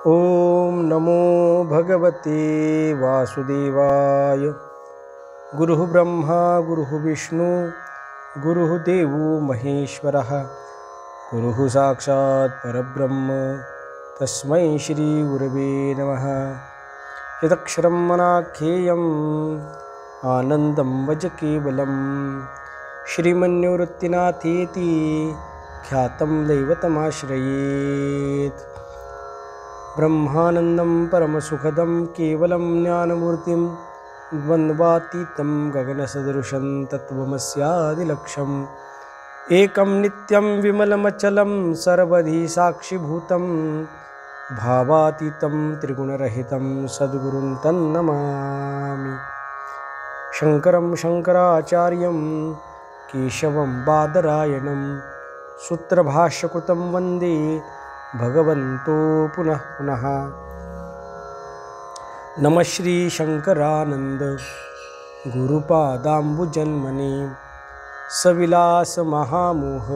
ओम नमो भगवते वासुदेवाय। गुरुः ब्रह्मा गुरुः विष्णु गुरुः देवो महेश्वरः गुरुः साक्षात् परब्रह्म तस्मै श्री गुरवे नमः। यदक्षरं मनाख्येयम् आनन्दं वज केवलं श्रीमन्निवृत्तिनाथेति ख्यातं दैवतमाश्रयेत्। ब्रह्मानन्दं परमसुखदं केवलं ज्ञानमूर्तिं द्वन्द्वातीतं गगनसदृशं तत्त्वमस्यादिलक्ष्यम् एकं नित्यं विमलमचलं सर्वधी साक्षिभूतं भावातीतं त्रिगुणरहितं सद्गुरुं तन्नमामि। शङ्करं शङ्कराचार्यं केशवं बादरायणं सूत्रभाष्यकृतं वन्दे भगवन्तो पुनः पुनः। नमः श्री शंकरानंद गुरुपादाम्बुजन्मने सविलास महामोह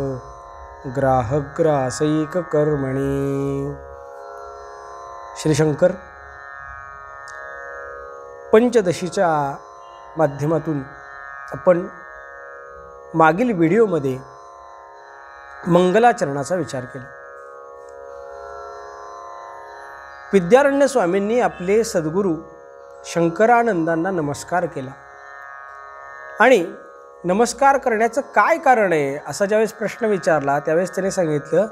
ग्राहग्रासैक कर्मणे। श्री शंकर पंचदशीच्या माध्यमातून आपण मागील व्हिडिओमध्ये मंगलाचरणाचा विचार केला। विद्यारण्य स्वामींनी आपले सद्गुरू शंकरानंदांना नमस्कार केला आणि नमस्कार करण्याचं काय कारण आहे असा ज्यावेळेस प्रश्न विचारला त्यावेळेस त्याने सांगितलं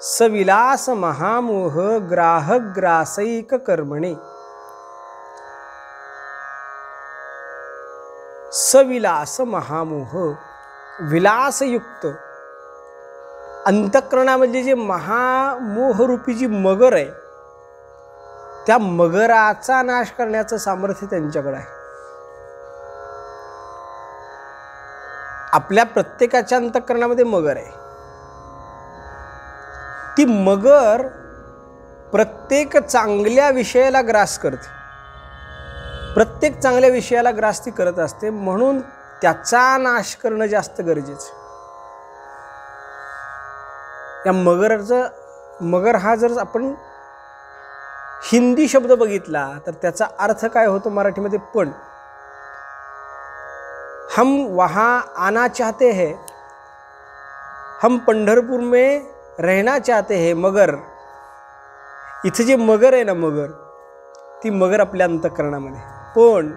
सविलास महामोह ग्राहग्रासैक कर्मणे। सविलास महामोह, विलासयुक्त अंतःकरणामध्ये जे महामोहरूपी जी मगर आहे त्या मगराचा नाश करण्याचं सामर्थ्य त्यांच्याकडे आहे। आपल्या प्रत्येकाच्या अंतःकरणामध्ये मगर आहे। ती मगर प्रत्येक चांगल्या विषयाला ग्रास करते, प्रत्येक चांगल्या विषयाला ग्रास ती करत असते, म्हणून त्याचा नाश करणं जास्त गरजेचं। या मगर हा जर आपण हिंदी शब्द बघितला तर त्याचा अर्थ काय होतो मराठीमध्ये पण। हम वहाँ आना चाहते हैं, हम पंढरपूर में रहना चाहते हैं, मगर इथे जे मगर आहे ना मगर, ती मगर आपल्या अंतःकरणामध्ये पण,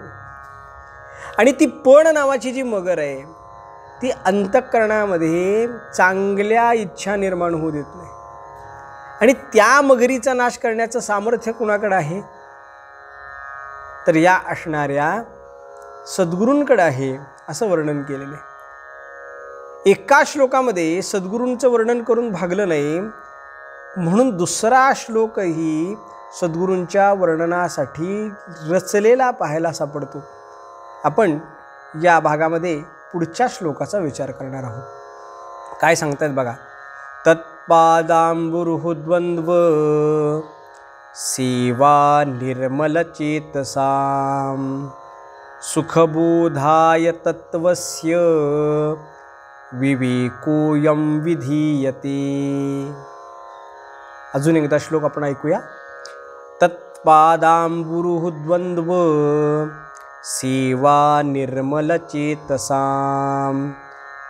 आणि ती पण नावाची जी मगर आहे ती अंतःकरणामध्ये चांगल्या इच्छा निर्माण होऊ देत नाही, आणि त्या मगरीचा नाश करण्याचं सामर्थ्य कुणाकडे आहे तर या असणाऱ्या सद्गुरूंकडे आहे असं वर्णन केलेलं आहे। एका श्लोकामध्ये सद्गुरूंचं वर्णन करून भागलं नाही, म्हणून दुसरा श्लोकही सद्गुरूंच्या वर्णनासाठी रचलेला पाहायला सापडतो। आपण या भागामध्ये पुढच्या श्लोकाचा विचार करणार आहोत। काय सांगतात बघा। तत्पादाम्बुरुहुद्वन्द्व सेवा निर्मलचेतसां सुखबोधाय तत्त्वस्य विवेकोऽयं विधीयते। अजून एकदा श्लोक आपण ऐकूया। तत्पादाम्बुरुहुद्वन्द्व सेवा निर्मलचेतसां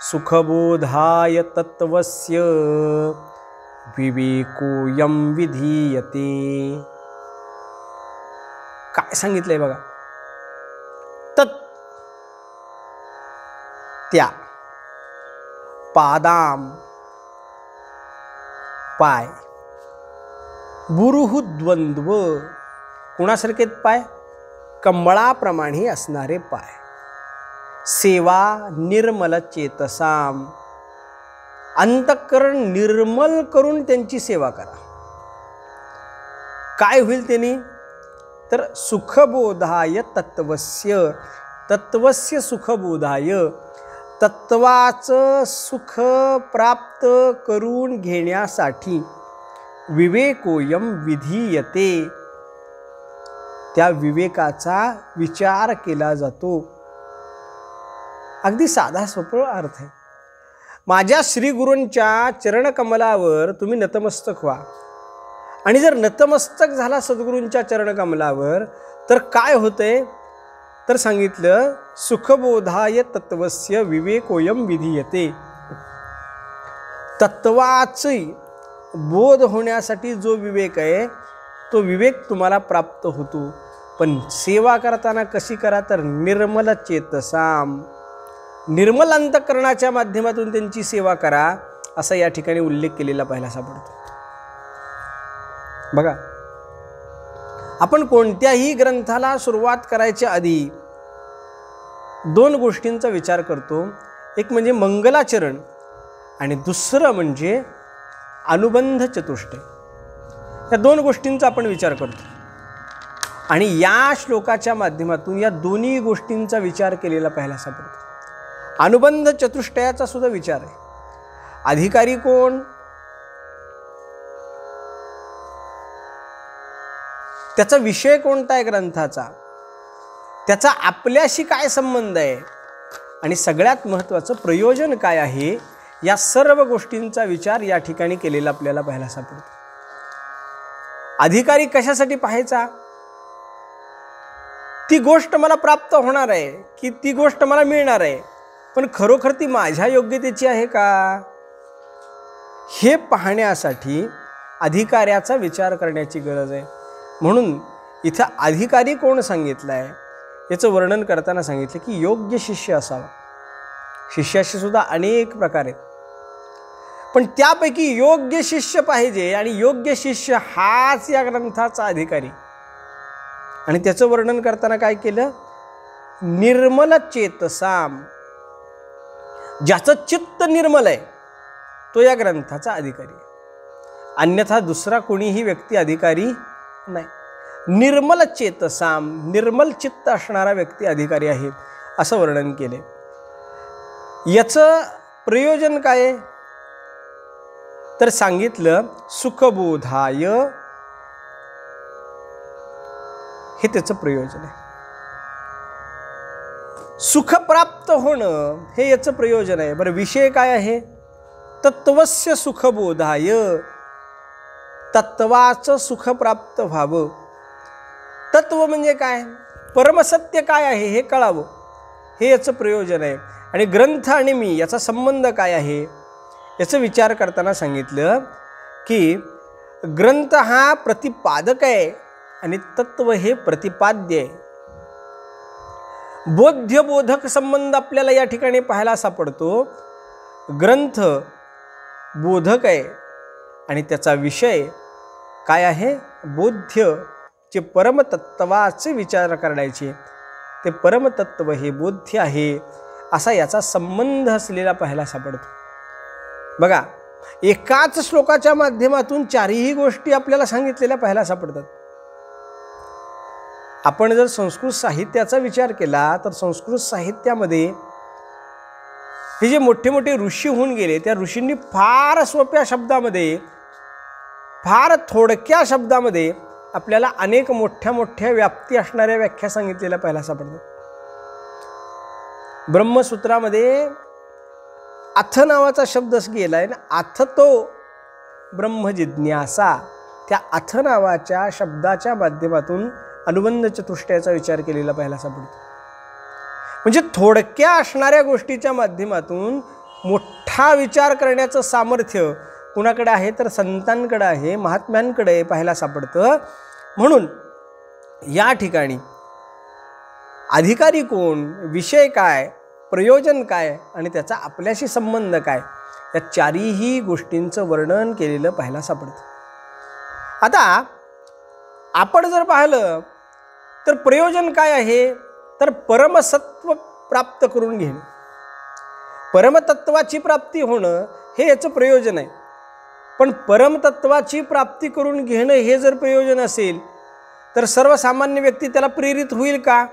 सुखबोधाय तत्त्वस्य विवेकोऽयं विधीयते। काय सांगितलंय बघा। तत् त्या, पादाम पाय, बुरुहु द्वंद्व कुणासारखे पाय, कमळाप्रमाणे असणारे पाय, सेवा निर्मल चेतसाम अंतःकरण निर्मल करून त्यांची सेवा करा। काय होईल त्यांनी तर सुखबोधाय तत्त्वस्य, तत्त्वस्य सुखबोधाय, तत्वाचं सुख प्राप्त करून घेण्यासाठी विवेकोयम विधीयते, त्या विवेकाचा विचार केला जातो। अगदी साधा सोपा अर्थ आहे। माझ्या श्री गुरूंच्या चरणकमलावर तुम्ही नतमस्तक व्हा आणि जर नतमस्तक झाला सद्गुरूंच्या चरणकमलावर तर काय होतंय, तर सांगितलं सुखबोधाय तत्वस्य विवेकोयम विधीयते. तत्वाचे बोध होण्यासाठी जो विवेक आहे तो विवेक तुम्हाला प्राप्त होतो. पण सेवा करताना कशी करा, तर निर्मल चेतसाम, निर्मल अंतःकरणाच्या माध्यमातून त्यांची सेवा करा, असा या ठिकाणी उल्लेख केलेला पाहायला सापडतो. बघा, आपण कोणत्याही ग्रंथाला सुरुवात करायच्या आधी दोन गोष्टींचा विचार करतो. एक म्हणजे मंगलाचरण आणि दुसरं म्हणजे अनुबंध चतुष्टय. या दोन गोष्टींचा आपण विचार करतो आणि या श्लोकाच्या माध्यमातून या दोन्ही गोष्टींचा विचार केलेला पाहायला सापडतो. अनुबंध चतुष्टयाचा सुद्धा विचार आहे. अधिकारी कोण, त्याचा विषय कोणता आहे ग्रंथाचा, त्याचा आपल्याशी काय संबंध आहे आणि सगळ्यात महत्त्वाचं प्रयोजन काय आहे, या सर्व गोष्टींचा विचार या ठिकाणी केलेला आपल्याला पाहायला सापडतो. अधिकारी कशासाठी पाहायचा, ती गोष्ट मला प्राप्त होणार आहे की ती गोष्ट मला मिळणार आहे, पण खरोखर ती माझ्या योग्यतेची आहे का, हे पाहण्यासाठी अधिकाऱ्याचा विचार करण्याची गरज आहे. म्हणून इथं अधिकारी कोण सांगितलं आहे याचं वर्णन करताना सांगितलं की योग्य शिष्य असावा. शिष्याशी सुद्धा अनेक प्रकार आहेत, पण त्यापैकी योग्य शिष्य पाहिजे आणि योग्य शिष्य हाच या ग्रंथाचा अधिकारी. आणि त्याचं वर्णन करताना काय केलं, निर्मल चेतसाम, ज्याचं चित्त निर्मल आहे तो या ग्रंथाचा अधिकारी, अन्यथा दुसरा कोणीही व्यक्ती अधिकारी नाही. निर्मल चेतसाम, निर्मल चित्त असणारा व्यक्ती अधिकारी आहे असं वर्णन केले. याचं प्रयोजन काय, तर सांगितलं सुखबोधाय, हे त्याचं प्रयोजन आहे. सुख प्राप्त होणं हे याचं प्रयोजन आहे. बरं, विषय काय आहे, तत्वस्य सुखबोधाय, तत्वाचं सुख प्राप्त व्हावं. तत्व म्हणजे काय, परमसत्य काय आहे हे कळावं, हे याचं प्रयोजन आहे. आणि ग्रंथ आणि मी याचा संबंध काय आहे याचा विचार करताना सांगितलं की ग्रंथ हा प्रतिपादक आहे आणि तत्व हे प्रतिपाद्य आहे. बोध्य बोधक संबंध आपल्याला या ठिकाणी पाहायला सापडतो. ग्रंथ बोधक आहे आणि त्याचा विषय काय आहे, बोध्य, जे परमतत्वाचे विचार करण्याचे ते परमतत्व हे बोध्य आहे, असा याचा संबंध असलेला पाहायला सापडतो. बघा, एकाच श्लोकाच्या माध्यमातून चारही गोष्टी आपल्याला सांगितलेल्या पाहायला सापडतात. आपण जर संस्कृत साहित्याचा विचार केला तर संस्कृत साहित्यामध्ये हे जे मोठे मोठे ऋषी होऊन गेले त्या ऋषींनी फार सोप्या शब्दामध्ये, फार थोडक्या शब्दामध्ये आपल्याला अनेक मोठ्या मोठ्या व्याप्ती असणाऱ्या व्याख्या सांगितलेल्या पाहायला सापडतात. ब्रह्मसूत्रामध्ये अथ नावाचा शब्द गेलाय ना, अथ तो ब्रह्म जिज्ञासा, त्या अथ नावाच्या शब्दाच्या माध्यमातून अनुबंध चतुष्टयाचा विचार केलेला पाहायला सापडतो. म्हणजे थोडक्या असणाऱ्या गोष्टीच्या माध्यमातून मोठा विचार करण्याचं सामर्थ्य कुणाकडे आहे, तर संतांकडे आहे, महात्म्यांकडे पाहायला सापडतं. म्हणून या ठिकाणी अधिकारी कोण, विषय काय, प्रयोजन काय आणि त्याचा आपल्याशी संबंध काय, या चारही गोष्टींचं वर्णन केलेलं पाहायला सापडतं. आता आपण जर पाहिलं तर प्रयोजन काय आहे, तर परमसत्व प्राप्त करून घेणे, परमतत्वाची प्राप्ती होणं हे याचं प्रयोजन आहे. पण परमतत्वाची प्राप्ती करून घेणं हे जर प्रयोजन असेल तर सर्वसामान्य व्यक्ती त्याला प्रेरित होईल का,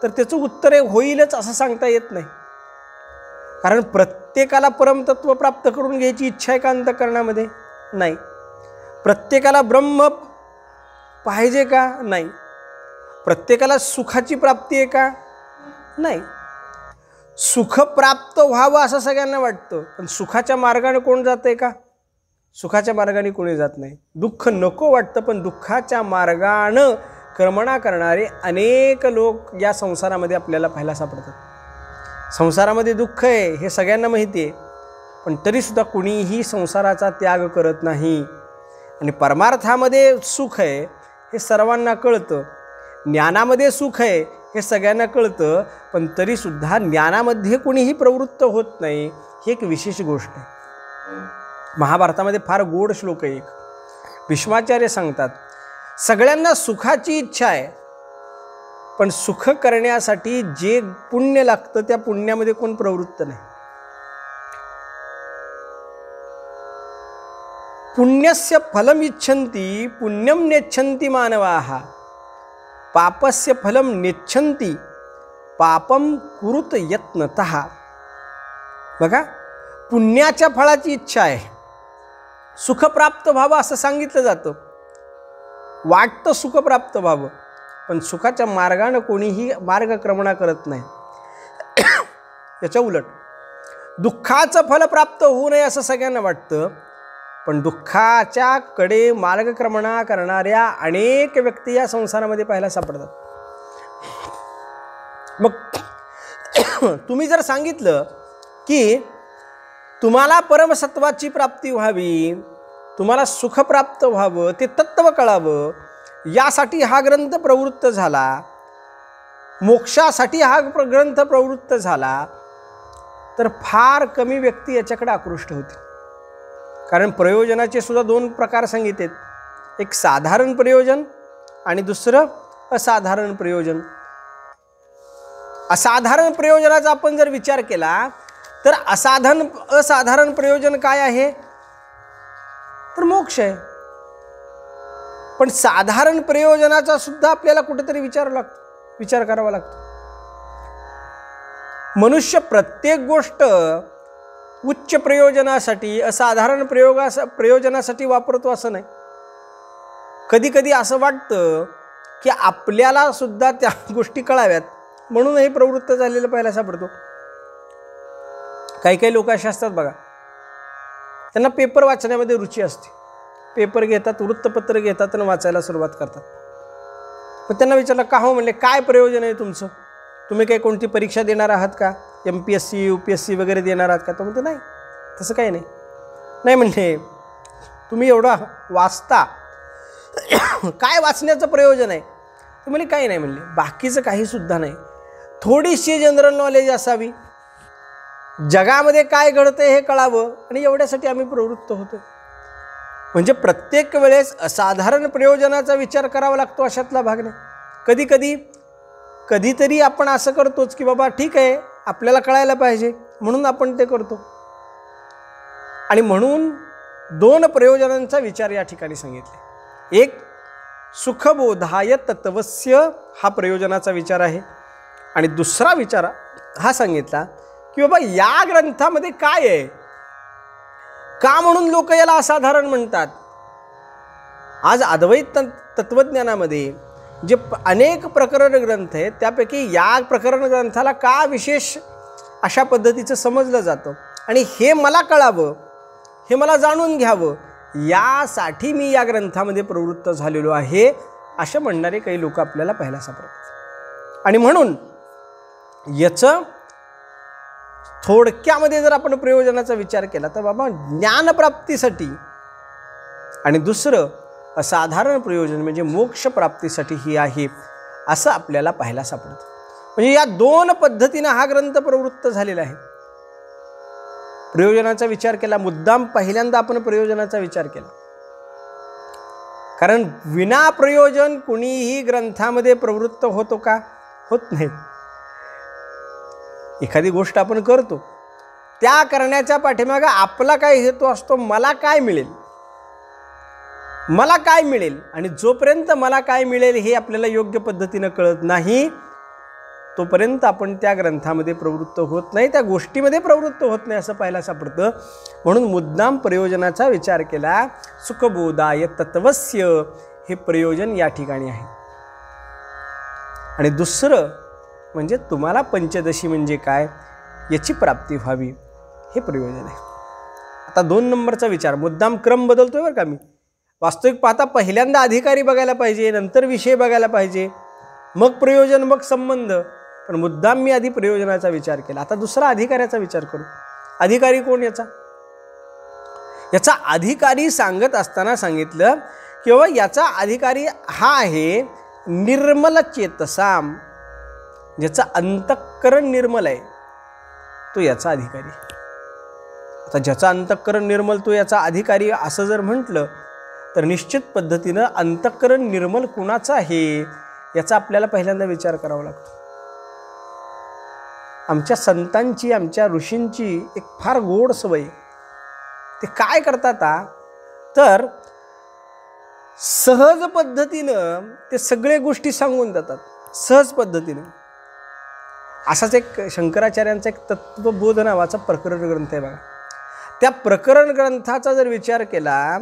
तर त्याचं उत्तर होईलच असं सांगता येत नाही. कारण प्रत्येकाला परमतत्व प्राप्त करून घ्यायची इच्छा आहे का अंतःकरणामध्ये, नाही. प्रत्येकाला ब्रह्म पाहिजे का, नाही. प्रत्येकाला सुखाची प्राप्ती आहे का, नाही. सुख प्राप्त व्हावं असं सगळ्यांना वाटतं, पण सुखाच्या मार्गाने कोण जातंय का, सुखाच्या मार्गाने कोणी जात नाही. दुःख नको वाटतं, पण दुःखाच्या मार्गानं क्रमणा करणारे अनेक लोक या संसारामध्ये आपल्याला पाहायला सापडतात. संसारामध्ये दुःख आहे हे सगळ्यांना माहिती आहे, पण तरीसुद्धा कुणीही संसाराचा त्याग करत नाही. आणि परमार्थामध्ये सुख आहे हे सर्वांना कळतं, ज्ञानामध्ये सुख आहे हे सगळ्यांना कळतं, पण तरीसुद्धा ज्ञानामध्ये कुणीही प्रवृत्त होत नाही. ही एक विशेष गोष्ट आहे. महाभारतामध्ये फार गोड श्लोक आहे एक. भीष्माचार्य सांगतात, सगळ्यांना सुखाची इच्छा आहे, पण सुख करण्यासाठी जे पुण्य लागतं त्या पुण्यामध्ये कोण प्रवृत्त नाही. पुण्यस्य फलम इच्छन्ति पुण्यम नेच्छन्ति मानवाः पापस्य फलम नेच्छन्ति पापम कुरुत यत्नतः. बघा, पुण्याच्या फळाची इच्छा आहे, सुख प्राप्त व्हावं असं सांगितलं जातं, वाटतं सुख प्राप्त व्हावं, पण सुखाच्या मार्गानं कोणीही मार्गक्रमणा करत नाही. याच्या उलट दुःखाचं फल प्राप्त होऊ नये असं सगळ्यांना वाटतं, पण दुःखाच्या कडे मार्गक्रमणा करणाऱ्या अनेक व्यक्ती या संसारामध्ये पाहायला सापडतात. मग तुम्ही जर सांगितलं की तुम्हाला परमसत्वाची प्राप्ती व्हावी, तुम्हाला सुख प्राप्त व्हावं, ते तत्त्व कळावं, यासाठी हा ग्रंथ प्रवृत्त झाला, मोक्षासाठी हा ग्रंथ प्रवृत्त झाला, तर फार कमी व्यक्ती याच्याकडे आकृष्ट होतील. कारण प्रयोजनाचे सुद्धा दोन प्रकार सांगितलेत, एक साधारण प्रयोजन आणि दुसरं असाधारण प्रयोजन. असाधारण प्रयोजनाचा आपण जर विचार केला तर असाधारण प्रयोजन काय आहे, तर मोक्ष आहे. पण साधारण प्रयोजनाचा सुद्धा आपल्याला कुठेतरी विचार करावा लागतो. मनुष्य प्रत्येक गोष्ट उच्च प्रयोजनासाठी असाधारण प्रयोजनासाठी वापरतो असं नाही. कधी कधी असं वाटतं की आपल्याला सुद्धा त्या गोष्टी कळाव्यात म्हणून हे प्रवृत्त झालेलं पाहायला सापडतो. काही काही लोक असे असतात बघा, त्यांना पेपर वाचण्यामध्ये रुची असते, पेपर घेतात, वृत्तपत्र घेतात आणि वाचायला सुरुवात करतात. पण त्यांना विचारलं का हो, म्हणले काय प्रयोजन आहे तुमचं, तुम्ही काही कोणती परीक्षा देणार आहात का, MPSC UPSC वगैरे देणार आहात का. तो म्हणते नाही, तसं काही नाही. नाही म्हणले तुम्ही एवढा वाचता, काय वाचण्याचं प्रयोजन आहे. ते म्हणले काही नाही, म्हणले बाकीचं काहीसुद्धा नाही, थोडीशी जनरल नॉलेज असावी, जगामध्ये काय घडतं हे कळावं, आणि एवढ्यासाठी आम्ही प्रवृत्त होतो. म्हणजे प्रत्येक वेळेस असाधारण प्रयोजनाचा विचार करावा लागतो अशातला भाग नाही. कधीतरी आपण असं करतोच की बाबा ठीक आहे, आपल्याला कळायला पाहिजे म्हणून आपण ते करतो. आणि म्हणून दोन प्रयोजनांचा विचार या ठिकाणी सांगितले. एक सुखबोधाय तत्वस्य हा प्रयोजनाचा विचार आहे, आणि दुसरा विचार हा सांगितला की बाबा या ग्रंथामध्ये काय आहे, का म्हणून लोक याला असाधारण म्हणतात. आज अद्वैत तत्वज्ञानामध्ये जे अनेक प्रकरण ग्रंथ आहेत त्यापैकी या प्रकरण ग्रंथाला का विशेष अशा पद्धतीचं समजलं जातं, आणि हे मला कळावं, हे मला जाणून घ्यावं, यासाठी मी या ग्रंथामध्ये प्रवृत्त झालेलो आहे, असे म्हणणारे काही लोक आपल्याला पाहायला सापडतात. आणि म्हणून याचं थोडक्यामध्ये जर आपण प्रयोजनाचा विचार केला तर बाबा ज्ञानप्राप्तीसाठी, आणि दुसरं असाधारण प्रयोजन म्हणजे मोक्षप्राप्तीसाठी ही आहे असं आपल्याला पाहायला सापडतं. म्हणजे या दोन पद्धतीनं हा ग्रंथ प्रवृत्त झालेला आहे. प्रयोजनाचा विचार केला, मुद्दाम पहिल्यांदा आपण प्रयोजनाचा विचार केला, कारण विना प्रयोजन कुणीही ग्रंथामध्ये प्रवृत्त होतो का, होत नाही. एखादी गोष्ट आपण करतो, त्या करण्याच्या पाठीमागे आपला काय हेतू असतो, मला काय मिळेल, मला काय मिळेल. आणि जोपर्यंत मला काय मिळेल हे आपल्याला योग्य पद्धतीनं कळत नाही तोपर्यंत आपण त्या ग्रंथामध्ये प्रवृत्त होत नाही, त्या गोष्टीमध्ये प्रवृत्त होत नाही असं पाहायला सापडतं. म्हणून मुद्दाम प्रयोजनाचा विचार केला. सुखबोधाय तत्वस्य हे प्रयोजन या ठिकाणी आहे. आणि दुसरं म्हणजे तुम्हाला पंचदशी म्हणजे काय याची प्राप्ती व्हावी हे प्रयोजन आहे. आता 2 नंबरचा विचार, मुद्दाम क्रम बदलतोय बरं का मी. वास्तविक पाहता पहिल्यांदा अधिकारी बघायला पाहिजे, नंतर विषय बघायला पाहिजे, मग प्रयोजन, मग संबंध. पण मुद्दाम मी आधी प्रयोजनाचा विचार केला. आता दुसरा अधिकाऱ्याचा विचार करू. अधिकारी कोण याचा? याचा अधिकारी सांगत असताना सांगितलं की बाबा याचा अधिकारी हा आहे निर्मल चेतसाम, ज्याचा अंतःकरण निर्मल आहे तो याचा अधिकारी. आता ज्याचा अंतःकरण निर्मल तो याचा अधिकारी असं जर म्हटलं तर निश्चित पद्धतीनं अंतःकरण निर्मल कुणाचं आहे याचा आपल्याला पहिल्यांदा विचार करावा लागतो. आमच्या संतांची, आमच्या ऋषींची एक फार गोड सवय. ते काय करतात तर सहज पद्धतीनं ते सगळे गोष्टी सांगून देतात, सहज पद्धतीनं. असाच एक शंकराचार्यांचा एक तत्वबोध नावाचा प्रकरण ग्रंथ आहे बघा. त्या प्रकरण ग्रंथाचा जर विचार केला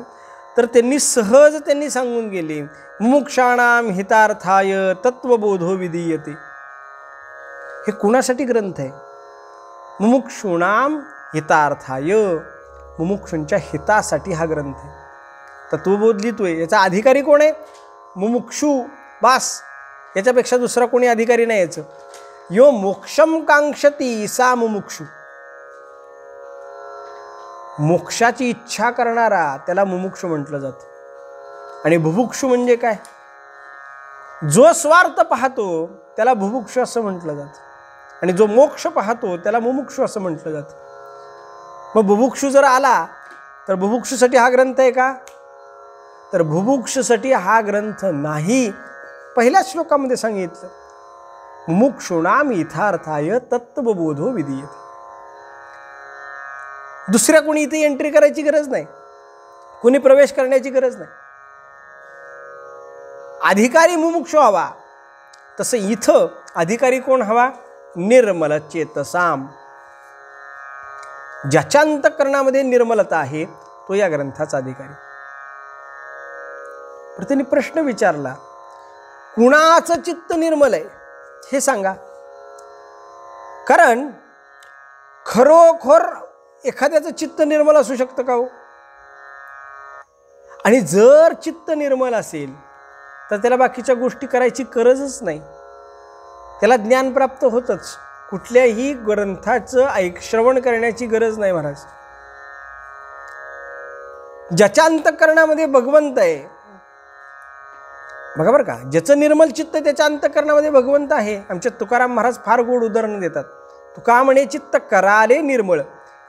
तर त्यांनी सहज सांगून गेले, मुमुक्षाणाम हितार्थाय तत्वबोधो विधीयते. हे कुणासाठी ग्रंथ आहे? मुमुक्षूणाम हितार्थाय, मुमुक्षूंच्या हितासाठी हा ग्रंथ आहे. तत्वबोध लिहितोय, याचा अधिकारी कोण आहे? मुमुक्षू. बास, याच्यापेक्षा दुसरा कोणी अधिकारी नाही याचं. यो मोक्षम कांक्षती सा मुमुक्षू. मोक्षाची इच्छा करणारा त्याला मुमुक्षू म्हटलं जातं. आणि बुभुक्षू म्हणजे काय? जो स्वार्थ पाहतो त्याला बुभुक्षू असं म्हटलं जातं. आणि जो मोक्ष पाहतो त्याला मुमुक्षू असं म्हटलं जातं. मग बुभुक्षू जर आला तर बुभुक्षूसाठी हा ग्रंथ आहे का? तर बुभुक्षूसाठी हा ग्रंथ नाही. पहिल्याच श्लोकामध्ये सांगितलं, मुमुक्षूणाम यथार्थाय तत्वबोधो विधीयते. दुसऱ्या कोणी इथे एंट्री करायची गरज नाही, कोणी प्रवेश करण्याची गरज नाही. अधिकारी मुमुक्षू हवा, तसं इथं अधिकारी कोण हवा? निर्मल चेतसाम. ज्याच्या अंतःकरणामध्ये निर्मलता आहे तो या ग्रंथाचा अधिकारी. पण त्यांनी प्रश्न विचारला, कुणाचं चित्त निर्मल आहे हे सांगा. कारण खरोखर एखाद्याचं चित्त निर्मल असू शकतं का हो? आणि जर चित्त निर्मल असेल तर त्याला बाकीच्या गोष्टी करायची गरजच नाही, त्याला ज्ञान प्राप्त होतच. कुठल्याही ग्रंथाचं श्रवण करण्याची गरज नाही महाराज. ज्याच्या अंतःकरणामध्ये भगवंत आहे बघा बरं का, ज्याचं निर्मल चित्त त्याच्या अंतःकरणामध्ये भगवंत आहे. आमचे तुकाराम महाराज फार गोड उदाहरण देतात. तुका म्हणे चित्त कराले निर्मळ,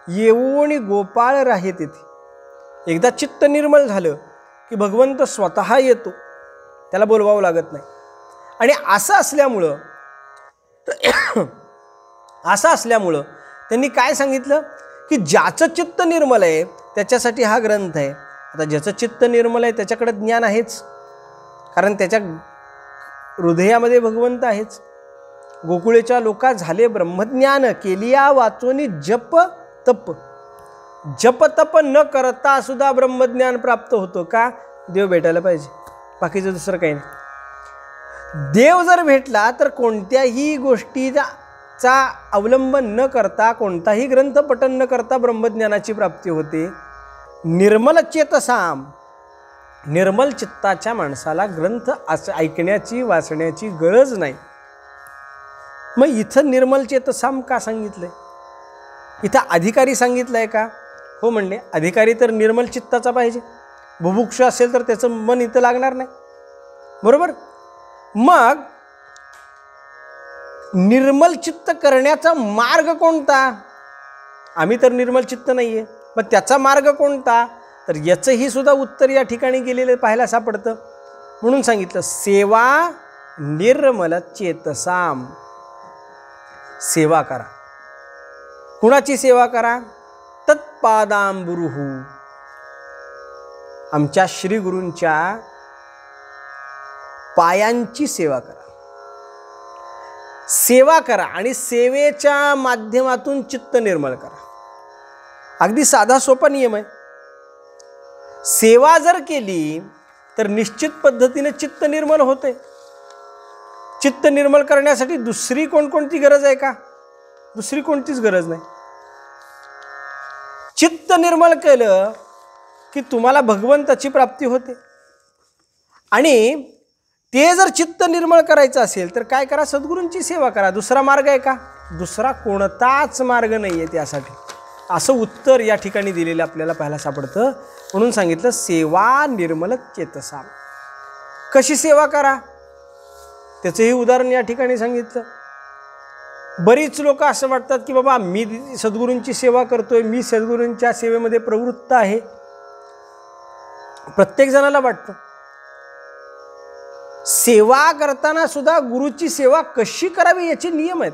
येऊन गोपाळ राहे तेथे. एकदा चित्त निर्मल झालं की भगवंत स्वतः येतो, त्याला बोलवावं लागत नाही. आणि असं असल्यामुळं त्यांनी काय सांगितलं की ज्याचं चित्त निर्मल आहे त्याच्यासाठी हा ग्रंथ आहे. आता ज्याचं चित्त निर्मल आहे त्याच्याकडे ज्ञान आहेच, कारण त्याच्या हृदयामध्ये भगवंत आहेच. गोकुळेच्या लोका झाले ब्रह्मज्ञान, केलिया वाचोनी जप तप. जप तप न करता सुद्धा ब्रह्मज्ञान प्राप्त होतो का? देव भेटायला पाहिजे, बाकीचं दुसरं काही नाही. देव जर भेटला तर कोणत्याही गोष्टीचा अवलंब न करता, कोणताही ग्रंथ पठन न करता ब्रह्मज्ञानाची प्राप्ती होते. निर्मल चेतसाम, निर्मल चित्ताच्या माणसाला ग्रंथ ऐकण्याची, वाचण्याची गरज नाही. मग इथं निर्मल चेतसाम का सांगितलंय? इथं अधिकारी सांगितलंय का? हो म्हणले, अधिकारी तर निर्मल चित्ताचा पाहिजे. बुभुक्ष असेल तर त्याचं मन इथं लागणार नाही, बरोबर. मग निर्मल चित्त करण्याचा मार्ग कोणता? आम्ही तर निर्मल चित्त नाही आहे, मग त्याचा मार्ग कोणता? तर याचंही सुद्धा उत्तर या ठिकाणी गेलेलं पाहायला सापडतं. म्हणून सांगितलं, सेवा निर्मल चेतसाम. सेवा करा. कुणाची सेवा करा? तत्पादांबुरुहू, आमच्या श्री गुरूंच्या पायांची सेवा करा. सेवा करा आणि सेवेच्या माध्यमातून चित्त निर्मळ करा. अगदी साधा सोपा नियम आहे. सेवा जर केली तर निश्चित पद्धतीने चित्त निर्मळ होते. चित्त निर्मळ करण्यासाठी दुसरी कोणकोणती गरज आहे का? दुसरी कोणतीच गरज नाही. चित्त निर्मळ केलं की तुम्हाला भगवंताची प्राप्ती होते. आणि ते जर चित्त निर्मळ करायचं असेल तर काय करा, सद्गुरूंची सेवा करा. दुसरा मार्ग आहे का? दुसरा कोणताच मार्ग नाही आहे त्यासाठी. असं उत्तर या ठिकाणी दिलेलं आपल्याला पाहायला सापडतं. म्हणून सांगितलं सेवा निर्मल चेतसा. कशी सेवा करा त्याचंही उदाहरण या ठिकाणी सांगितलं. बरीच लोक असं वाटतात की बाबा मी सद्गुरूंची सेवा करतोय, मी सद्गुरूंच्या सेवेमध्ये प्रवृत्त आहे. प्रत्येक जणाला वाटतं. सेवा करताना सुद्धा गुरुची सेवा कशी करावी याचे नियम आहेत.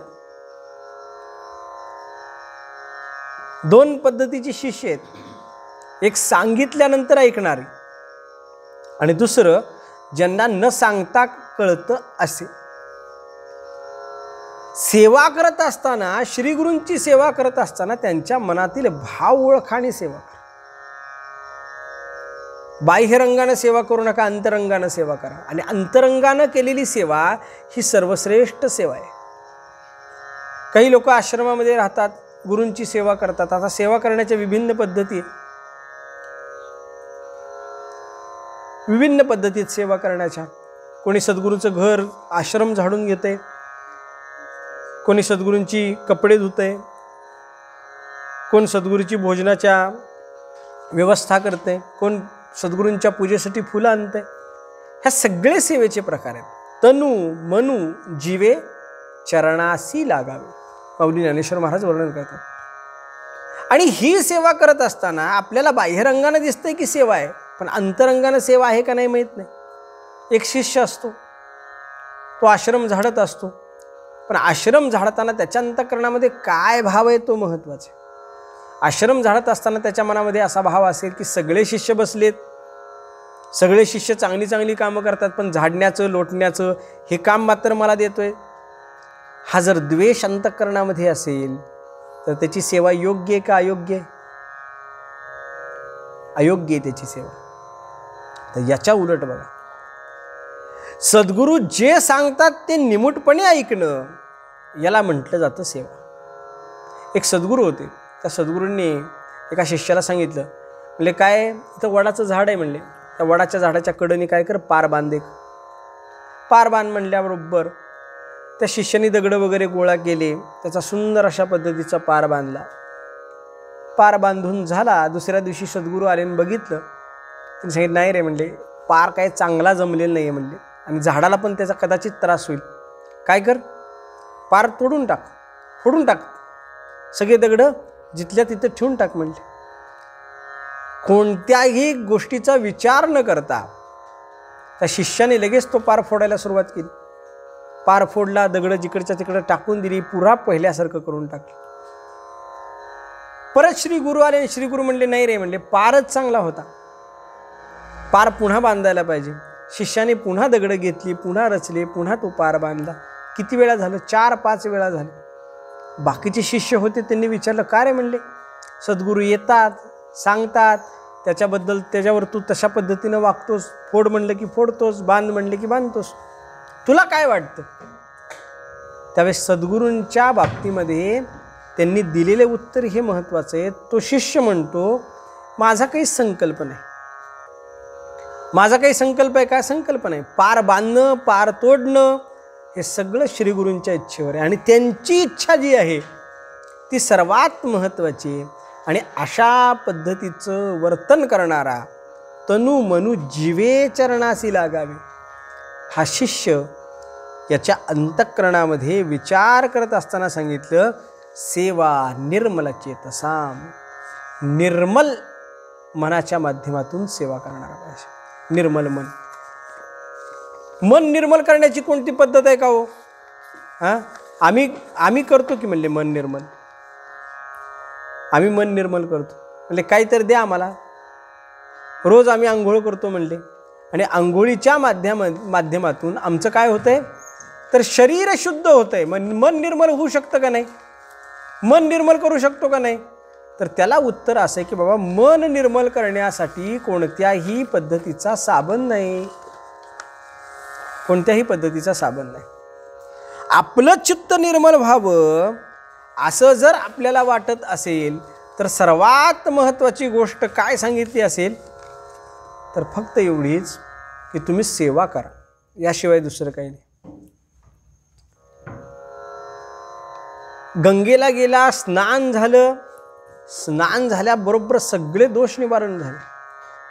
दोन पद्धतीचे शिष्य आहेत. एक सांगितल्यानंतर ऐकणारे आणि दुसरं ज्यांना न सांगता कळतं असे. सेवा करत असताना, श्रीगुरूंची सेवा करत असताना त्यांच्या मनातील भाव ओळखा आणि सेवा करा. बाह्यरंगानं सेवा करू नका, अंतरंगानं सेवा करा. आणि अंतरंगानं केलेली सेवा ही सर्वश्रेष्ठ सेवा आहे. काही लोक आश्रमामध्ये राहतात, गुरूंची सेवा करतात. आता सेवा करण्याच्या विभिन्न पद्धती, विभिन्न पद्धतीत सेवा करण्याच्या. कोणी सद्गुरूचं घर, आश्रम झाडून घेते, कोणी सद्गुरूंची कपडे धुते, कोण सद्गुरूची भोजनाच्या व्यवस्था करते, कोण सद्गुरूंच्या पूजेसाठी फुलं आणते. ह्या सगळे सेवेचे प्रकार आहेत. तनु मनु जीवे चरणासी लागावे, माऊली ज्ञानेश्वर महाराज वर्णन करतात. आणि ही सेवा करत असताना आपल्याला बाह्यरंगानं दिसतंय की सेवा आहे, पण अंतरंगानं सेवा आहे का नाही माहीत नाही. एक शिष्य असतो, तो आश्रम झाडत असतो, पण आश्रम झाडताना त्याच्या अंतःकरणामध्ये काय भाव आहे तो महत्त्वाचा. आश्रम झाडत असताना त्याच्या मनामध्ये असा भाव असेल की सगळे शिष्य बसलेत, सगळे शिष्य चांगली चांगली कामं करतात, पण झाडण्याचं लोटण्याचं हे काम मात्र मला देतोय. हा जर द्वेष अंतःकरणामध्ये असेल तर त्याची सेवा योग्य आहे का अयोग्य आहे? अयोग्य आहे त्याची सेवा. तर याच्या उलट बघा, सद्गुरू जे सांगतात ते निमूटपणे ऐकणं, याला म्हटलं जातं सेवा. एक सद्गुरू होते, त्या सद्गुरूंनी एका शिष्याला सांगितलं, म्हणजे काय, इथं वडाचं झाड आहे म्हणले, त्या वडाच्या झाडाच्या कडेने काय कर, पार बांध. एक पार बांध म्हणल्याबरोबर त्या शिष्याने दगडं वगैरे गोळा केले, त्याचा सुंदर अशा पद्धतीचा पार बांधला. पार बांधून झाला. दुसऱ्या दिवशी सद्गुरू आले आणि बघितलं. त्यांनी सांगितलं, नाही रे म्हणले, पार काय चांगला जमलेला नाही आहे म्हणले, आणि झाडाला पण त्याचा कदाचित त्रास होईल. काय कर, पार तोडून टाक, फोडून टाक, सगळे दगडं जिथल्या तिथं ठेवून टाक म्हणले. कोणत्याही गोष्टीचा विचार न करता त्या शिष्याने लगेच तो पार फोडायला सुरुवात केली. पार फोडला, दगडं जिकडच्या तिकडं टाकून दिली, पुन्हा पहिल्यासारखं करून टाकलं. परत श्री गुरु आले. श्री गुरु म्हणले, नाही रे म्हणले, पारच चांगला होता, पार पुन्हा बांधायला पाहिजे. शिष्याने पुन्हा दगडं घेतली, पुन्हा रचले, पुन्हा तो पार बांधला. किती वेळा झालं? 4-5 वेळा झाले. बाकीचे शिष्य होते, त्यांनी विचारलं, का रे म्हणले? सद्गुरू येतात, सांगतात, त्याच्यावर तू तशा पद्धतीनं वागतोस, फोड म्हणलं की फोडतोस, बांध म्हणले की बांधतोस, तुला काय वाटतं? त्यावेळेस सद्गुरूंच्या बाबतीमध्ये त्यांनी दिलेले उत्तर हे महत्त्वाचं आहे. तो शिष्य म्हणतो, माझा काही संकल्प नाही. माझा काही संकल्प आहे का? संकल्प नाही. पार बांधणं, पार तोडणं हे सगळं श्रीगुरूंच्या इच्छेवर आहे, आणि त्यांची इच्छा जी आहे ती सर्वात महत्त्वाची आहे. आणि अशा पद्धतीचं वर्तन करणारा तनु मनु जीवे चरणासी लागावे, हा शिष्य याच्या अंतःकरणामध्ये विचार करत असताना सांगितलं, सेवा निर्मल चेतसाम, निर्मल मनाच्या माध्यमातून सेवा करणारा पाहिजे. निर्मल मन. मन निर्मल करण्याची कोणती पद्धत आहे का हो? आम्ही करतो की म्हणले मन निर्मल, आम्ही मन निर्मल करतो म्हणले, काहीतरी द्या आम्हाला. रोज आम्ही आंघोळ करतो म्हणले, आणि आंघोळीच्या माध्यमातून आमचं काय होतंय तर शरीर शुद्ध होतंय. मन निर्मल होऊ शकतं का नाही? मन निर्मल करू शकतो का नाही? तर त्याला उत्तर असं आहे की बाबा, मन निर्मल करण्यासाठी कोणत्याही पद्धतीचा साबण नाही, कोणत्याही पद्धतीचा साबण नाही. आपलं चित्त निर्मल व्हावं असं जर आपल्याला वाटत असेल तर सर्वात महत्त्वाची गोष्ट काय सांगितली असेल तर फक्त एवढीच की तुम्ही सेवा करा, याशिवाय दुसरं काही नाही. गंगेला गेला, स्नान झालं, स्नान झाल्याबरोबर सगळे दोष निवारण झाले.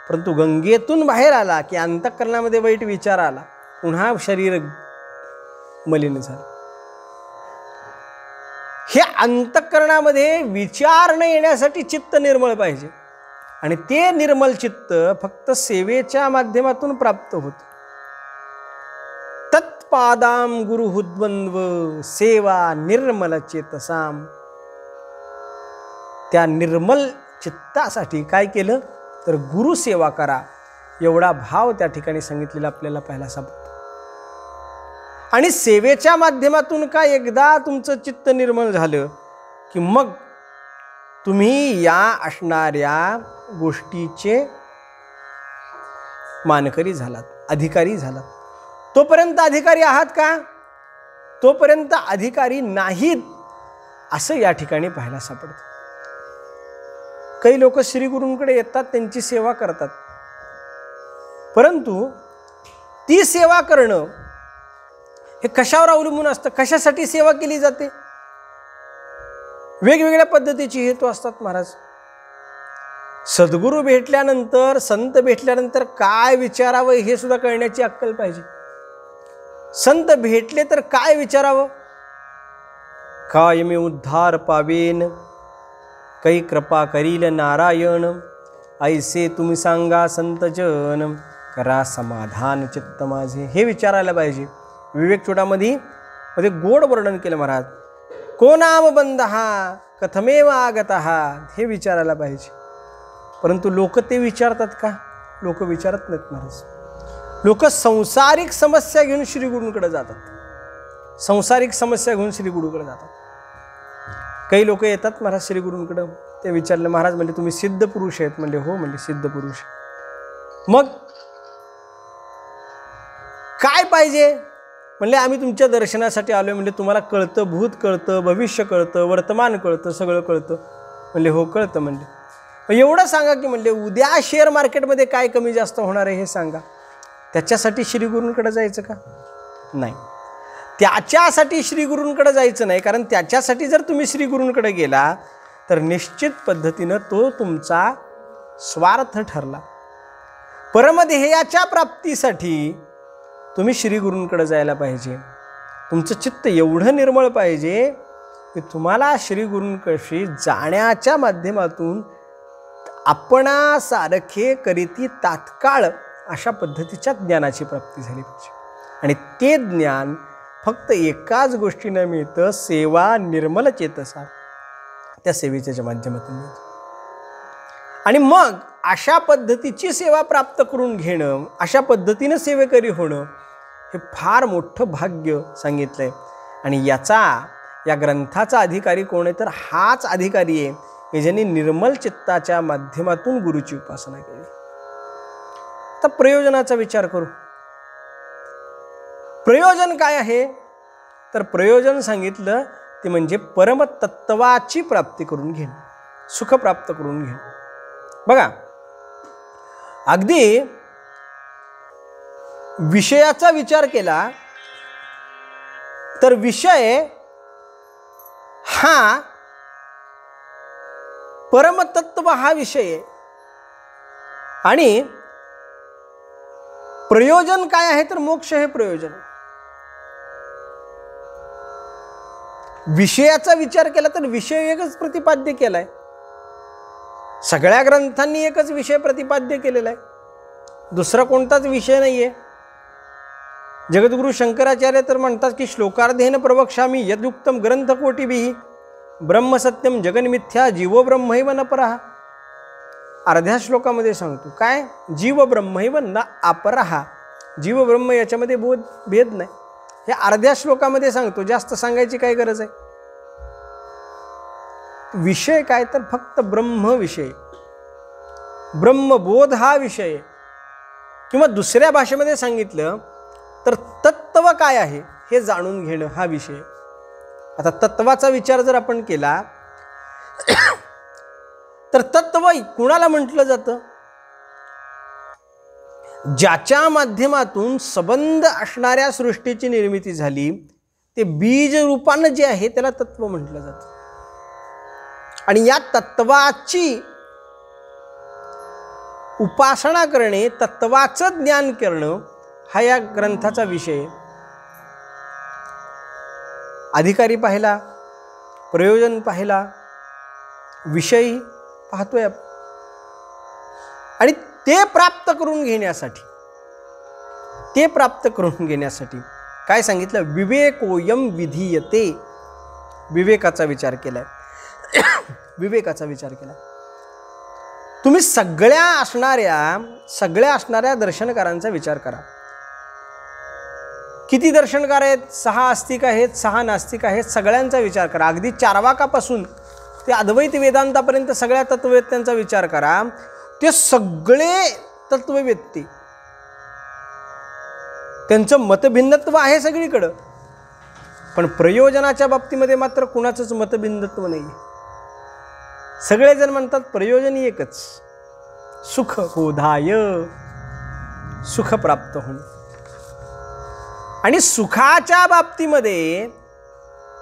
परंतु गंगेतून बाहेर आला की अंतःकरणामध्ये वाईट विचार आला, पुन्हा शरीर मलिन झालं. हे अंतःकरणामध्ये विचार न येण्यासाठी चित्त निर्मळ पाहिजे, आणि ते निर्मल चित्त फक्त सेवेच्या माध्यमातून प्राप्त होतं. तत्पादाम गुरुहुद्वंद्व सेवा निर्मल चेतसाम. त्या निर्मल चित्तासाठी काय केलं तर गुरु सेवा करा, एवढा भाव त्या ठिकाणी सांगितलेला आपल्याला पाहायला सापडतो. आणि सेवेच्या माध्यमातून काय एकदा तुमचं चित्त निर्मळ झालं की मग तुम्ही या असणाऱ्या गोष्टीचे मानकरी झालात, अधिकारी झालात. तोपर्यंत अधिकारी आहात का? तोपर्यंत अधिकारी नाहीत असं या ठिकाणी पाहायला सापडतं. काही लोक श्रीगुरूंकडे येतात, त्यांची सेवा करतात, परंतु ती सेवा करणं हे कशावर अवलंबून असतं? कशासाठी सेवा केली जाते? वेगवेगळ्या पद्धतीचे हेतू असतात महाराज. सद्गुरू भेटल्यानंतर, संत भेटल्यानंतर काय विचारावं हे सुद्धा कळण्याची अक्कल पाहिजे. संत भेटले तर काय विचारावं? काय मी उद्धार पावेन, काही कृपा करील नारायण, ऐसे तुम्ही सांगा संतजन, करा समाधान चित्त माझे. हे विचारायला पाहिजे. विवेक चूडामधी गोड वर्णन केलं महाराज. को नाम बंधहा कथमेव आगतः, हे विचारायला पाहिजे. परंतु लोक ते विचारतात का? लोक विचारत नाहीत महाराज. लोक संसारिक समस्या घेऊन श्रीगुरूंकडे जातात, संसारिक समस्या घेऊन श्रीगुरूकडे जातात. काही लोक येतात महाराज श्रीगुरूंकडं, ते विचारले महाराज म्हणजे तुम्ही सिद्ध पुरुष आहेत? म्हणजे हो म्हणजे सिद्ध पुरुष. मग काय पाहिजे? म्हणले आम्ही तुमच्या दर्शनासाठी आलोय. म्हणजे तुम्हाला कळतं, भूत कळतं, भविष्य कळतं, वर्तमान कळतं, सगळं कळतं? म्हणले हो कळतं. म्हणले एवढं सांगा की म्हणले उद्या शेअर मार्केटमध्ये काय कमी जास्त होणार आहे हे सांगा. त्याच्यासाठी श्रीगुरूंकडे जायचं का? नाही, त्याच्यासाठी श्रीगुरूंकडे जायचं नाही. कारण त्याच्यासाठी जर तुम्ही श्रीगुरूंकडे गेला तर निश्चित पद्धतीनं तो तुमचा स्वार्थ ठरला. परमध्येयाच्या प्राप्तीसाठी तुम्ही श्रीगुरूंकडे जायला पाहिजे. तुमचं चित्त एवढं निर्मळ पाहिजे की तुम्हाला श्रीगुरूंकडे जाण्याच्या माध्यमातून आपणासारखे करीती तात्काळ अशा पद्धतीच्या ज्ञानाची प्राप्ती झाली पाहिजे. आणि ते ज्ञान फक्त एकाच गोष्टीनं मिळतं, सेवा निर्मल चेतसा, त्या सेवेच्या माध्यमातून मिळतं. आणि मग अशा पद्धतीची सेवा प्राप्त करून घेणं, अशा पद्धतीनं सेवेकरी होणं हे फार मोठं भाग्य सांगितलंय. आणि या ग्रंथाचा अधिकारी कोण आहे तर हाच अधिकारी आहे की ज्यांनी निर्मल चित्ताच्या माध्यमातून गुरुची उपासना केली. आता प्रयोजनाचा विचार करू. प्रयोजन काय आहे तर प्रयोजन सांगितलं ते म्हणजे परमतत्वाची प्राप्ती करून घेणं, सुख प्राप्त करून घेणं. बघा, अगदी विषयाचा विचार केला तर विषय हा परमतत्व हा विषय आहे. आणि प्रयोजन काय आहे तर मोक्ष हे प्रयोजन. विषयाचा विचार केला तर विषय एकच प्रतिपाद्य केलाय. सगळ्या ग्रंथांनी एकच विषय प्रतिपाद्य केलेला आहे, दुसरा कोणताच विषय नाहीये. जगद्गुरु शंकराचार्य तर म्हणतात की श्लोकार्धेन प्रवक्ष्यामि यद्युक्तम ग्रंथकोटिभिः ब्रह्मसत्यम जगन्मिथ्या जीवो ब्रह्मैव न परः. अर्ध्या श्लोकामध्ये सांगतो काय, जीव ब्रह्मैव न अपरः. जीव ब्रह्म याच्यामध्ये भेद नाही, हे अर्ध्या श्लोकामध्ये सांगतो. जास्त सांगायची काय गरज आहे? विषय काय तर फक्त ब्रह्म विषय, ब्रह्मबोध हा विषय. किंवा दुसऱ्या भाषेमध्ये सांगितलं तर तत्व काय आहे हे जाणून घेणं हा विषय. आता तत्वाचा विचार जर आपण केला तर तत्व कुणाला म्हटलं जातं? ज्याच्या माध्यमातून संबंध असणाऱ्या सृष्टीची निर्मिती झाली, ते बीज रूपानं जे आहे त्याला तत्व म्हटलं जातं. आणि या तत्वाची उपासना करणे, तत्वाचं ज्ञान करणं हा या ग्रंथाचा विषय. अधिकारी पाहिला, प्रयोजन पाहिला, विषय पाहतोय आपण. आणि ते प्राप्त करून घेण्यासाठी काय सांगितलं? विवेकोयम विधीयते. विवेकाचा विचार केलाय. विवेकाचा विचार केला. तुम्ही सगळ्या असणाऱ्या दर्शनकारांचा विचार करा. किती दर्शनकार आहेत? 6 आस्तिक आहेत, 6 नास्तिक आहेत. सगळ्यांचा विचार करा. अगदी चार्वाकापासून ते अद्वैत वेदांतापर्यंत सगळ्या तत्ववेत्यांचा विचार करा. ते सगळे तत्ववेत्ते, त्यांचं मतभिन्नत्व आहे सगळीकडं, पण प्रयोजनाच्या बाबतीमध्ये मात्र कुणाचंच मतभिन्नत्व नाही. सगळेजण म्हणतात प्रयोजन एकच, सुख बोधाय, सुख प्राप्त होणे. आणि सुखाच्या बाबतीमध्ये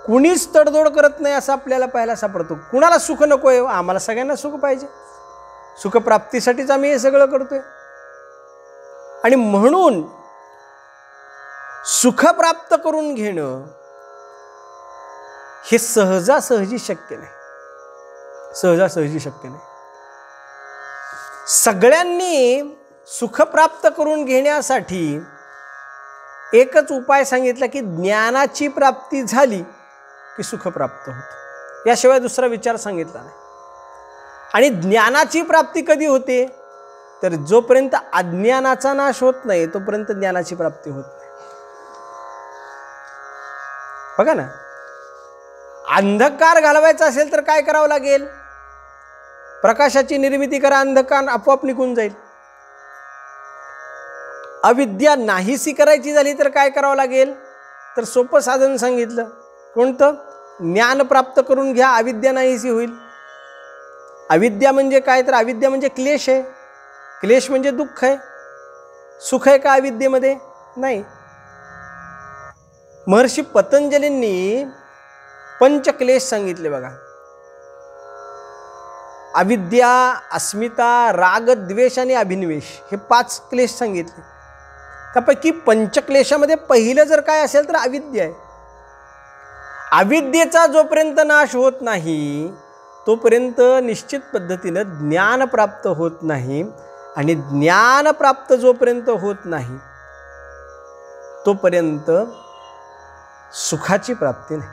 कुणीच तडजोड करत नाही असं आपल्याला पाहायला सापडतो. कुणाला सुख नको आहे? आम्हाला सगळ्यांना सुख पाहिजे. सुखप्राप्तीसाठीच आम्ही हे सगळं करतोय. आणि म्हणून सुख प्राप्त करून घेणं हे सहजासहजी शक्य नाही. सगळ्यांनी सुख प्राप्त करून घेण्यासाठी एकच उपाय सांगितला की ज्ञानाची प्राप्ती झाली की सुख प्राप्त होतं. याशिवाय दुसरा विचार सांगितला नाही. आणि ज्ञानाची प्राप्ती कधी होते? तर जोपर्यंत अज्ञानाचा नाश होत नाही तोपर्यंत ज्ञानाची प्राप्ती होत नाही. बघा ना, अंधकार घालवायचा असेल तर काय करावं लागेल? प्रकाशाची निर्मिती करा, अंधकार आपोआप निघून जाईल. अविद्या नाहीसी करायची झाली तर काय करावं लागेल? तर सोपं साधन सांगितलं. कोणतं? ज्ञान प्राप्त करून घ्या, अविद्या नाहीसी होईल. अविद्या म्हणजे काय? तर अविद्या म्हणजे क्लेश आहे. क्लेश म्हणजे दुःख आहे. सुख आहे का अविद्येमध्ये? नाही. महर्षी पतंजलींनी पंचक्लेश सांगितले बघा. अविद्या, अस्मिता, राग, द्वेष आणि अभिनिवेश हे 5 क्लेश सांगितले. त्यापैकी पंचक्लेशामध्ये पहिलं जर काय असेल तर अविद्या आहे. अविद्येचा जोपर्यंत नाश होत नाही तोपर्यंत निश्चित पद्धतीनं ज्ञान प्राप्त होत नाही. आणि ज्ञान प्राप्त जोपर्यंत होत नाही तोपर्यंत सुखाची प्राप्ती नाही.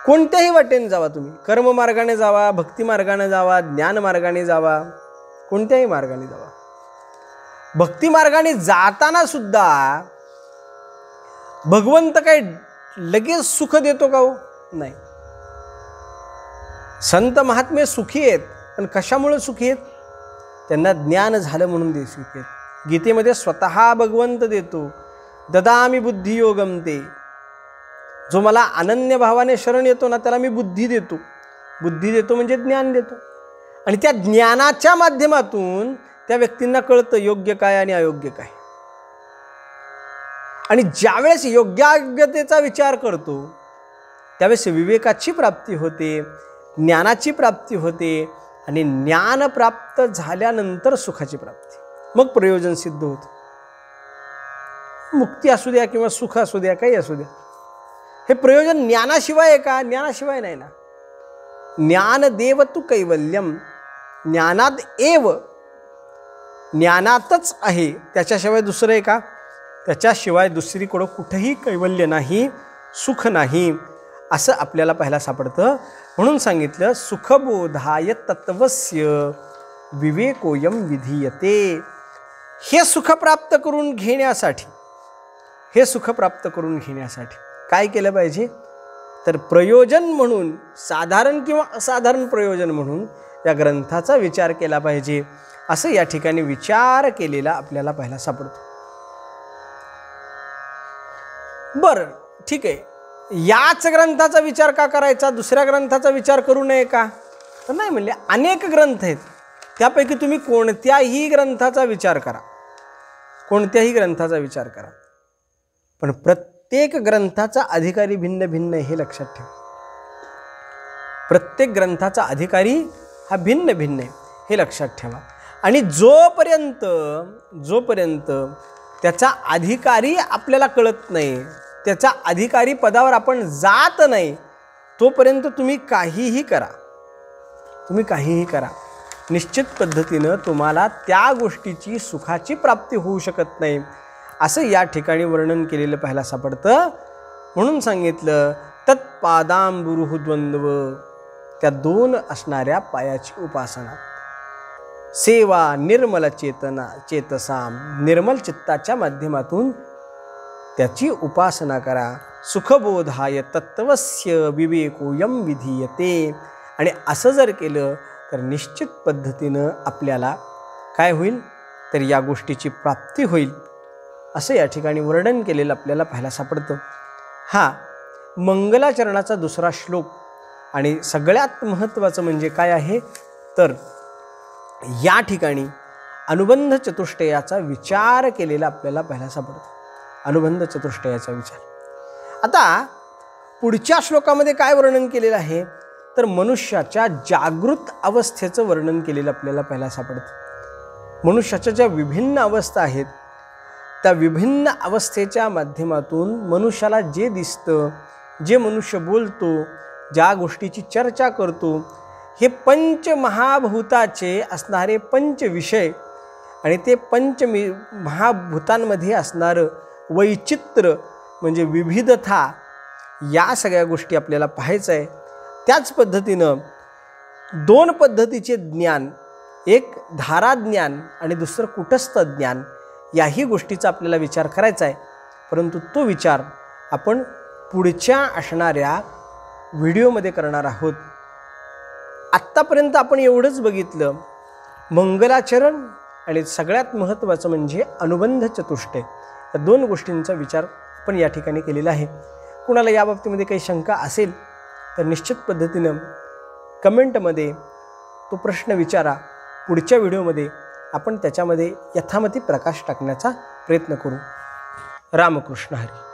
कोणत्याही वाटेने जावा तुम्ही, कर्म मार्गाने जावा, भक्ती मार्गाने जावा, ज्ञान मार्गाने जावा, कोणत्याही मार्गाने जावा. भक्ती मार्गाने जाताना सुद्धा भगवंत काय लगेच सुख देतो का हो? नाही. संत महात्मे सुखी आहेत, पण कशामुळे सुखी आहेत? त्यांना ज्ञान झालं म्हणून ते सुखी आहेत. गीतेमध्ये स्वतः भगवंत देतो, ददामी बुद्धियोगम ते. जो मला अनन्य भावाने शरण येतो ना त्याला मी बुद्धी देतो. बुद्धी देतो म्हणजे ज्ञान देतो. आणि त्या ज्ञानाच्या माध्यमातून त्या व्यक्तींना कळतं योग्य काय आणि अयोग्य काय. आणि ज्यावेळेस योग्यायोग्यतेचा विचार करतो त्यावेळेस विवेकाची प्राप्ती होते, ज्ञानाची प्राप्ती होते. आणि ज्ञान प्राप्त झाल्यानंतर सुखाची प्राप्ती, मग प्रयोजन सिद्ध होतं. मुक्ती असू द्या किंवा सुख असू द्या, काही असू द्या, हे प्रयोजन ज्ञानाशिवाय आहे का? ज्ञानाशिवाय नाही ना. ज्ञानदेव तू कैवल्यम, ज्ञानात एव, ज्ञानातच आहे, त्याच्याशिवाय दुसरं आहे का? त्याच्याशिवाय दुसरीकडं कुठेही कैवल्य नाही, सुख नाही, असं आपल्याला पाहायला सापडतं. म्हणून सांगितलं सुखबोधाय तत्वस्य विवेकोयम विधीयते. हे सुख प्राप्त करून घेण्यासाठी काय केलं पाहिजे? तर प्रयोजन म्हणून, साधारण किंवा असाधारण प्रयोजन म्हणून या ग्रंथाचा विचार केला पाहिजे, असं या ठिकाणी विचार केलेला आपल्याला पाहायला सापडतो. बरं, ठीक आहे. याच ग्रंथाचा विचार का करायचा, दुसऱ्या ग्रंथाचा विचार करू नये का? तर नाही म्हणले, अनेक ग्रंथ आहेत, त्यापैकी तुम्ही कोणत्याही ग्रंथाचा विचार करा, कोणत्याही ग्रंथाचा विचार करा, पण प्रत्येक ग्रंथाचा अधिकारी भिन्न भिन्न आहे हे लक्षात ठेवा. प्रत्येक ग्रंथाचा अधिकारी हा भिन्न भिन्न आहे हे लक्षात ठेवा. आणि जोपर्यंत त्याचा अधिकारी आपल्याला कळत नाही, त्याच्या अधिकारी पदावर आपण जात नाही, तोपर्यंत तुम्ही काहीही करा, निश्चित पद्धतीनं तुम्हाला त्या गोष्टीची सुखाची प्राप्ती होऊ शकत नाही, असं या ठिकाणी वर्णन केलेलं पाहायला सापडतं. म्हणून सांगितलं तत्पादांबुरुह द्वंद्व, त्या दोन असणाऱ्या पायाची उपासना. सेवा निर्मल चेतसा, निर्मल चित्ताच्या माध्यमातून त्याची उपासना करा. सुखबोधाय तत्वस्य विवेकोयम विधीयते. आणि असं जर केलं तर निश्चित पद्धतीनं आपल्याला काय होईल, तर या गोष्टीची प्राप्ती होईल, असं या ठिकाणी वर्णन केलेलं आपल्याला पाहायला सापडतं. हा मंगलाचरणाचा दुसरा श्लोक. आणि सगळ्यात महत्त्वाचं म्हणजे काय आहे, तर या ठिकाणी अनुबंध चतुष्टयाचा विचार केलेला आपल्याला पाहायला सापडतो. अनुबंध चतुष्टयाचा विचार. आता पुढच्या श्लोकामध्ये काय वर्णन केलेलं आहे, तर मनुष्याच्या जागृत अवस्थेचं वर्णन केलेलं आपल्याला पाहायला सापडतं. मनुष्याच्या ज्या विभिन्न अवस्था आहेत, त्या विभिन्न अवस्थेच्या माध्यमातून मनुष्याला जे दिसतं, जे मनुष्य बोलतो, ज्या गोष्टीची चर्चा करतो, हे पंचमहाभूताचे असणारे पंचविषय आणि ते महाभूतांमध्ये असणारं वैचित्र्य म्हणजे विविधता, या सगळ्या गोष्टी आपल्याला पाहायचं आहे. त्याच पद्धतीनं दोन पद्धतीचे ज्ञान, एक धाराज्ञान आणि दुसरं कुटस्थ ज्ञान, याही गोष्टीचा आपल्याला विचार करायचा आहे. परंतु तो विचार आपण पुढच्या असणाऱ्या व्हिडिओमध्ये करणार आहोत. आत्तापर्यंत आपण एवढंच बघितलं, मंगलाचरण आणि सगळ्यात महत्त्वाचं म्हणजे अनुबंध चतुष्टय, या दोन गोष्टींचा विचार आपण या ठिकाणी केलेला आहे. कुणाला या बाबतीमध्ये काही शंका असेल तर निश्चित पद्धतीनं कमेंटमध्ये तो प्रश्न विचारा. पुढच्या व्हिडिओमध्ये आपण त्याच्यामध्ये यथामती प्रकाश टाकण्याचा प्रयत्न करू. रामकृष्ण हरी.